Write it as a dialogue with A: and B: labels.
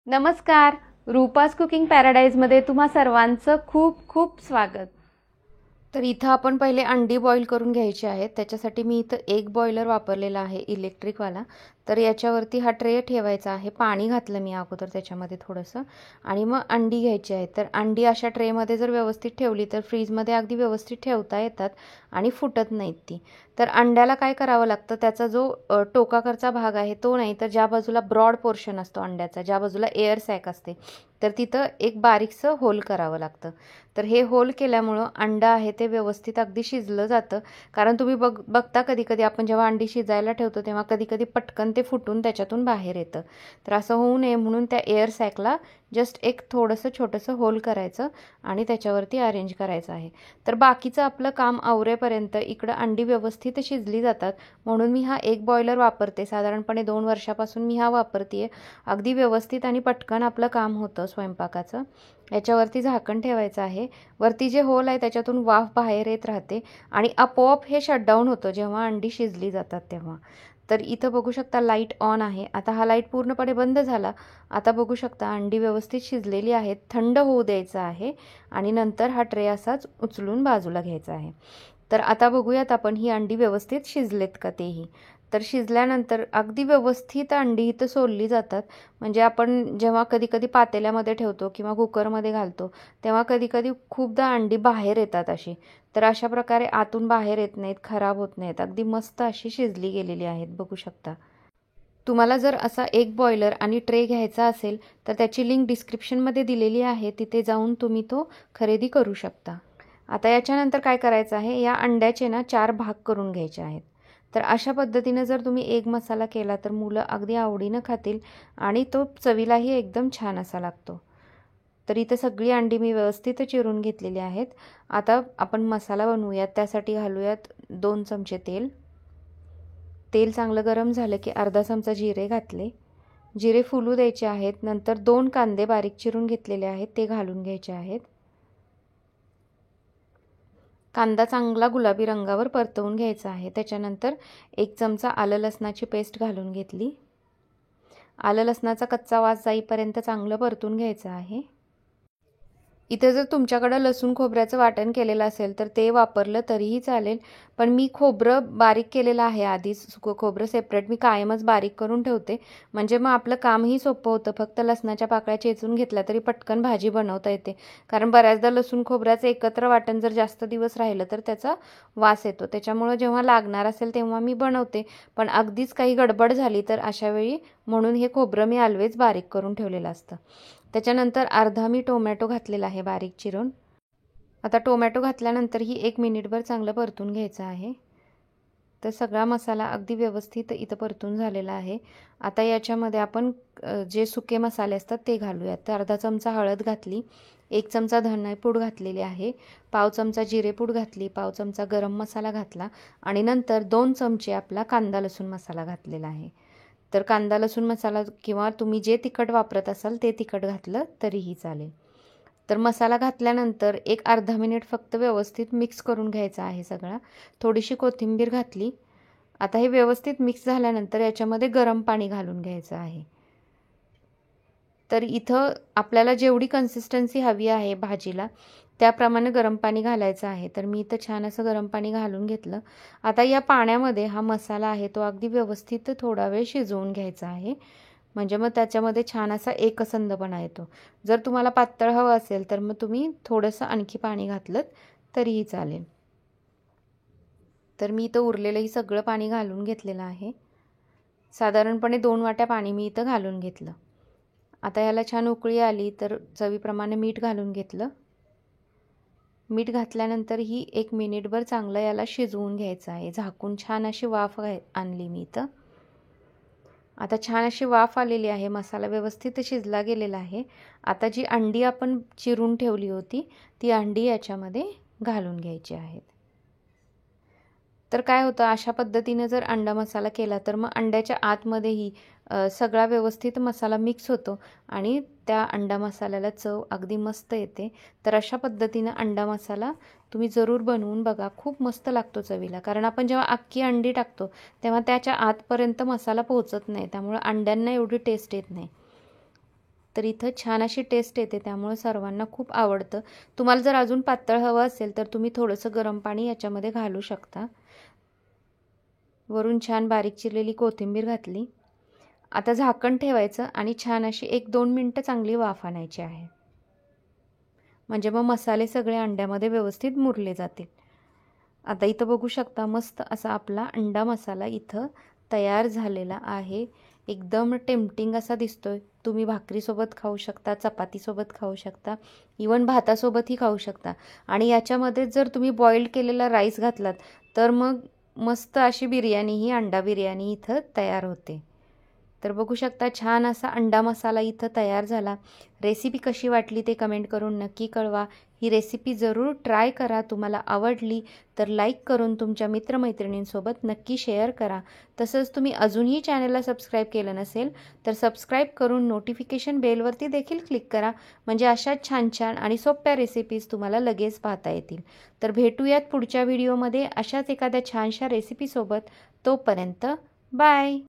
A: नमस्कार. रूपास कुकिंग पॅराडाईजमध्ये तुम्हा सर्वांचं खूप खूप स्वागत. तर इथं आपण पहिले अंडी बॉईल करून घ्यायची आहेत. त्याच्यासाठी मी इथं एक बॉयलर वापरलेला आहे इलेक्ट्रिकवाला. तर याच्यावरती हा ट्रे ठेवायचा आहे. पाणी घातलं मी अगोदर त्याच्यामध्ये थोडंसं आणि मग अंडी घ्यायची आहे. तर अंडी अशा ट्रेमध्ये जर व्यवस्थित ठेवली तर फ्रीजमध्ये अगदी व्यवस्थित ठेवता येतात आणि फुटत नाहीत ती. तर अंड्याला काय करावं लागतं, त्याचा जो टोकाकडचा भाग आहे तो नाही, तर ज्या बाजूला ब्रॉड पोर्शन असतो अंड्याचा, ज्या बाजूला एअर सॅक असते, तर तिथं एक बारीकसं होल करावं लागतं. तर हे होल केल्यामुळं अंडं आहे ते व्यवस्थित अगदी शिजलं जातं. कारण तुम्ही बघता कधी आपण जेव्हा अंडी शिजायला ठेवतो तेव्हा कधी पटकन ते फुटून त्याच्यातून बाहेर येतं. तर असं होऊ नये म्हणून त्या एअर सॅकला जस्ट एक थोडंसं छोटंसं होल करायचं आणि त्याच्यावरती अरेंज करायचं आहे. तर बाकीचं आपलं काम आवरेपर्यंत इकडं अंडी व्यवस्थित शिजली जातात. म्हणून मी हा एक बॉयलर वापरते. साधारणपणे 2 वर्षापासून मी हा वापरते. अगदी व्यवस्थित आणि पटकन आपलं काम होतं स्वयंपाकाचं. याच्यावरती झाकण ठेवायचं आहे. वरती जे होल आहे त्याच्यातून वाफ बाहेर येत राहते आणि आपोआप हे शटडाऊन होतं जेव्हा अंडी शिजली जातात तेव्हा. तर इथं बघू शकता लाईट ऑन आहे. आता हा लाईट पूर्णपणे बंद झाला. आता बघू शकता अंडी व्यवस्थित शिजलेली आहेत. थंड होऊ द्यायचं आहे आणि नंतर हा ट्रे असाच उचलून बाजूला घ्यायचा आहे. तर आता बघूयात आपण ही अंडी व्यवस्थित शिजलेत का तेही. तर शिजल्यानंतर अगदी व्यवस्थित अंडी इथं सोलली जातात. म्हणजे आपण जेव्हा कधी पातेल्यामध्ये ठेवतो किंवा कुकरमध्ये घालतो तेव्हा कधी खूपदा अंडी बाहेर येतात अशी. तर अशा प्रकारे आतून बाहेर येत नाहीत, खराब होत नाहीत. अगदी मस्त अशी शिजली गेलेली आहेत, बघू शकता. तुम्हाला जर असा एक बॉयलर आणि ट्रे घ्यायचा असेल तर त्याची लिंक डिस्क्रिप्शनमध्ये दिलेली आहे. तिथे जाऊन तुम्ही तो खरेदी करू शकता. आता याच्यानंतर काय करायचं आहे, या अंड्याचे ना 4 भाग करून घ्यायचे आहेत. तर अशा पद्धतीनं जर तुम्ही एक मसाला केला तर मुलं अगदी आवडीनं खातील आणि तो चवीलाही एकदम छान असा लागतो. तर इथं सगळी अंडी मी व्यवस्थित चिरून घेतलेली आहेत. आता आपण मसाला बनवूयात. त्यासाठी घालूयात 2 चमचे तेल. तेल चांगलं गरम झालं की अर्धा चमचा जिरे घातले. जिरे फुलू द्यायचे आहेत. नंतर 2 कांदे बारीक चिरून घेतलेले आहेत ते घालून घ्यायचे आहेत. कांदा चांगला गुलाबी रंगावर परतवून घ्यायचा आहे. त्याच्यानंतर 1 चमचा आलं लसणाची पेस्ट घालून घेतली. आलं लसणाचा कच्चा वास जाईपर्यंत चांगलं परतून घ्यायचं आहे. इथे जर तुमच्याकडं लसूण खोबऱ्याचं वाटण केलेलं असेल तर ते वापरलं तरीही चालेल. पण मी खोबरं बारीक केलेलं आहे आधीच. सुकं खोबरं सेपरेट मी कायमच बारीक करून ठेवते. म्हणजे मग आपलं कामही सोपं होतं. फक्त लसणाच्या पाकळ्या चेचून घेतल्या तरी पटकन भाजी बनवता येते. कारण बऱ्याचदा लसूण खोबऱ्याचं एकत्र वाटण जर जास्त दिवस राहिलं तर त्याचा वास येतो. त्याच्यामुळं जेव्हा लागणार असेल तेव्हा मी बनवते. पण अगदीच काही गडबड झाली तर अशावेळी म्हणून हे खोबरं मी ऑलवेज बारीक करून ठेवलेलं असतं. त्याच्यानंतर अर्धा मी टोमॅटो घातलेला आहे बारीक चिरून. आता टोमॅटो घातल्यानंतरही 1 मिनिटभर चांगलं परतून घ्यायचं आहे. तर सगळा मसाला अगदी व्यवस्थित इथं परतून झालेला आहे. आता याच्यामध्ये आपण जे सुके मसाले असतात ते घालूयात. तर अर्धा चमचा हळद घातली, 1 चमचा धनेपूड घातलेली आहे, पाव चमचा जिरेपूड घातली, पाव चमचा गरम मसाला घातला आणि नंतर 2 चमचे आपला कांदा लसूण मसाला घातलेला आहे. तर कांदा लसूण मसाला किंवा तुम्ही जे तिखट वापरत असाल ते तिखट घातलं तरीही चालेल. तर मसाला घातल्यानंतर एक अर्धा मिनिट फक्त व्यवस्थित मिक्स करून घ्यायचा आहे सगळा. थोडीशी कोथिंबीर घातली. आता हे व्यवस्थित मिक्स झाल्यानंतर याच्यामध्ये गरम पाणी घालून घ्यायचं आहे. तर इथं आपल्याला जेवढी कन्सिस्टन्सी हवी आहे भाजीला त्याप्रमाणे गरम पाणी घालायचं आहे. तर मी इथं छान असं गरम पाणी घालून घेतलं. आता या पाण्यामध्ये हा मसाला आहे तो अगदी व्यवस्थित थोडा वेळ शिजवून घ्यायचा आहे. म्हणजे मग त्याच्यामध्ये छान असा एकसंधपणा येतो. जर तुम्हाला पातळ हवं असेल तर मग तुम्ही थोडंसं आणखी पाणी घातलं तरीही चालेल. तर मी इथं उरलेलंही सगळं पाणी घालून घेतलेलं आहे. साधारणपणे 2 वाट्या पाणी मी इथं घालून घेतलं. आता याला छान उकळी आली तर चवीप्रमाणे मीठ घालून घेतलं. मीठ घातल्यानंतर ही 1 मिनिटभर चांगलं याला शिजवून घ्यायचं आहे. झाकून छान अशी वाफ आणली मी इथं. आता छान अशी वाफ आलेली आहे. मसाला व्यवस्थित शिजला गेलेला आहे. आता जी अंडी आपण चिरून ठेवली होती ती अंडी याच्यामध्ये घालून घ्यायची आहेत. तर काय होतं, अशा पद्धतीने जर अंडा मसाला केला तर मग अंड्याच्या आतमध्येही सगळा व्यवस्थित मसाला मिक्स होतो आणि त्या अंडा मसाल्याला चव अगदी मस्त येते. तर अशा पद्धतीनं अंडा मसाला तुम्ही जरूर बनवून बघा. खूप मस्त लागतो चवीला. कारण आपण जेव्हा अख्खी अंडी टाकतो तेव्हा त्याच्या आतपर्यंत मसाला पोहोचत नाही. त्यामुळे अंड्यांना एवढी टेस्ट येत नाही. तर इथं छान अशी टेस्ट येते, त्यामुळे सर्वांना खूप आवडतं. तुम्हाला जर अजून पातळ हवं असेल तर तुम्ही थोडंसं गरम पाणी याच्यामध्ये घालू शकता. वरून छान बारीक चिरलेली कोथिंबीर घातली. आता झाकण ठेवायचं आणि छान अशी 1-2 मिनटं चांगली वाफ आणायची आहे. म्हणजे मग मसाले सगळे अंड्यामध्ये व्यवस्थित मुरले जातील. आता इथं बघू शकता मस्त असा आपला अंडा मसाला इथं तयार झालेला आहे. एकदम टेम्पटिंग असा दिसतोय. तुम्ही भाकरीसोबत खाऊ शकता, चपातीसोबत खाऊ शकता, इवन भातासोबतही खाऊ शकता. आणि याच्यामध्ये जर तुम्ही बॉइल्ड केलेला राईस घातलात तर मग मस्त अशी बिर्याणी, ही अंडा बिर्याणी इथं तयार होते. तर बघू शकता छान असा अंडा मसाला इथं तयार झाला. रेसिपी कशी वाटली ते कमेंट करून नक्की कळवा. ही रेसिपी जरूर ट्राय करा. तुम्हाला आवडली तर लाईक करून तुमच्या मित्रमैत्रिणींसोबत नक्की शेअर करा. तसंच तुम्ही अजूनही चॅनलला सबस्क्राईब केलं नसेल तर सबस्क्राईब करून नोटिफिकेशन बेलवरती देखील क्लिक करा. म्हणजे अशा छान छान आणि सोप्या रेसिपीज तुम्हाला लगेच पाहता येतील. तर भेटूयात पुढच्या व्हिडिओमध्ये अशाच एखाद्या छानशा रेसिपीसोबत. तोपर्यंत बाय.